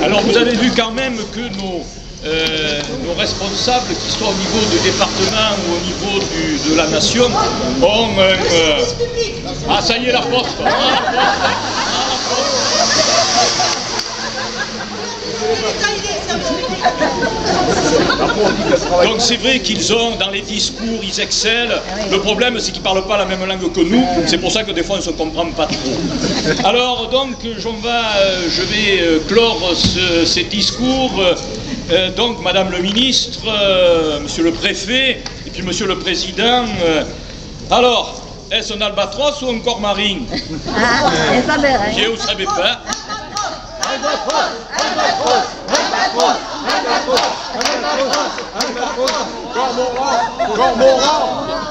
Alors vous avez vu quand même que nos responsables qui sont au niveau du département ou au niveau de la nation ont ah ça y est la poste, Donc c'est vrai qu'ils ont, dans les discours, ils excellent. Le problème, c'est qu'ils ne parlent pas la même langue que nous. C'est pour ça que des fois, on ne se comprend pas trop. Alors, donc, je vais clore ces discours. Donc, Madame le ministre, Monsieur le préfet, et puis Monsieur le président. Alors, est-ce un albatros ou un corps marin? Je ne savais pas.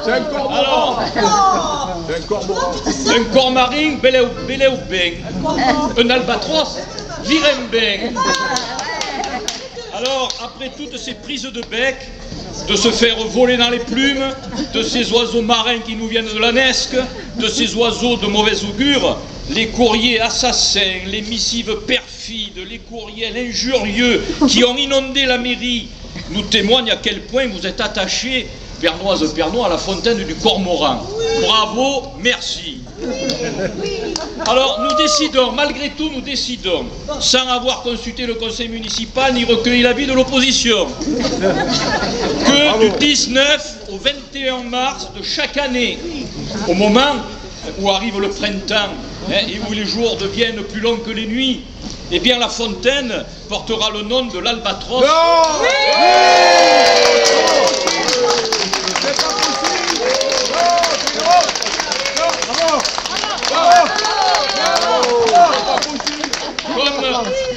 C'est un cormoran. C'est un cormoran. Un corps marin, belé ou bien. Un albatros, virem bien. Alors, après toutes ces prises de bec, de se faire voler dans les plumes, de ces oiseaux marins qui nous viennent de la Nesque, de ces oiseaux de mauvaise augure, les courriers assassins, les missives perfides, les courriels injurieux qui ont inondé la mairie, nous témoignent à quel point vous êtes attachés, Bernoise Pernois, à la fontaine du Cormoran. Bravo, merci. Alors nous décidons, malgré tout nous décidons, sans avoir consulté le conseil municipal ni recueilli l'avis de l'opposition, que du 19 au 21 mars de chaque année, au moment où arrive le printemps et où les jours deviennent plus longs que les nuits, eh bien la fontaine portera le nom de l'albatros.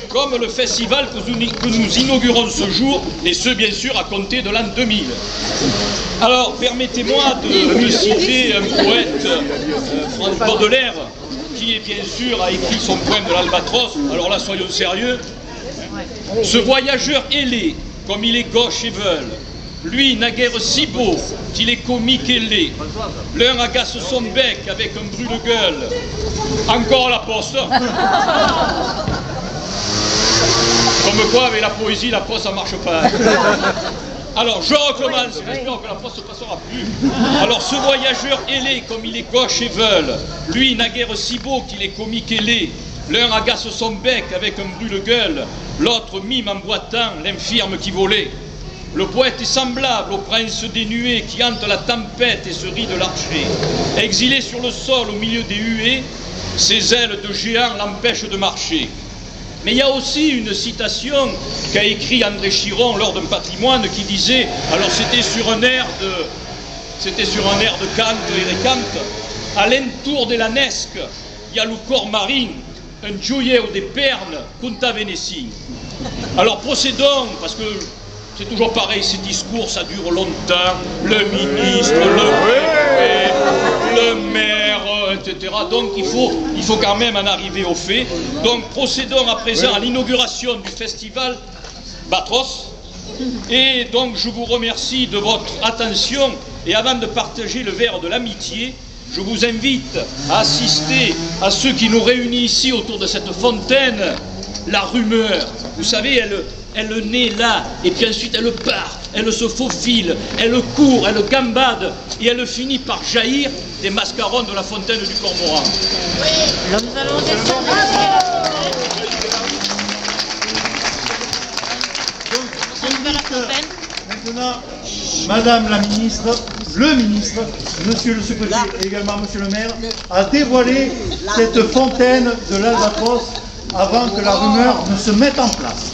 Comme le festival que nous inaugurons ce jour, et ce bien sûr à compter de l'an 2000. Alors permettez-moi de citer un poète, Franz Baudelaire, qui est bien sûr a écrit son poème de l'albatros. Alors là soyons sérieux. Ce voyageur ailé, comme il est gauche et veule, lui naguère si beau qu'il est comique et laid. L'un agace son bec avec un brûle-gueule. Encore la poste. Comme quoi, avec la poésie, la poste, ça ne marche pas. Alors, je recommence, j'espère que la poste ne passera plus. Alors, ce voyageur ailé, comme il est gauche et veule, lui naguère si beau qu'il est comique et laid. L'un agace son bec avec un brûle-gueule, l'autre mime en boitant l'infirme qui volait. Le poète est semblable au prince des nuées qui hante la tempête et se rit de l'archer. Exilé sur le sol au milieu des huées, ses ailes de géant l'empêchent de marcher. Mais il y a aussi une citation qu'a écrit André Chiron lors d'un patrimoine qui disait, alors c'était sur un air de Kant et Kant, à l'entour de la Nesque, il y a le corps marin, un joyeux des pernes, Punta Venesi. Alors procédons, parce que c'est toujours pareil, ces discours, ça dure longtemps, le ministre, le préfet, le maire, etc. Donc il faut quand même en arriver aux faits. Donc procédons à présent à l'inauguration du festival Batros. Et donc je vous remercie de votre attention. Et avant de partager le verre de l'amitié, je vous invite à assister à ceux qui nous réunissent ici autour de cette fontaine, la rumeur. Vous savez, elle naît là, et puis ensuite elle part, elle se faufile, elle court, elle gambade, et elle finit par jaillir des mascarons de la fontaine du Cormoran. Maintenant, Madame la ministre, le ministre, Monsieur le secrétaire et également Monsieur le maire, a dévoilé cette fontaine de l'Albatros avant que la rumeur ne se mette en place.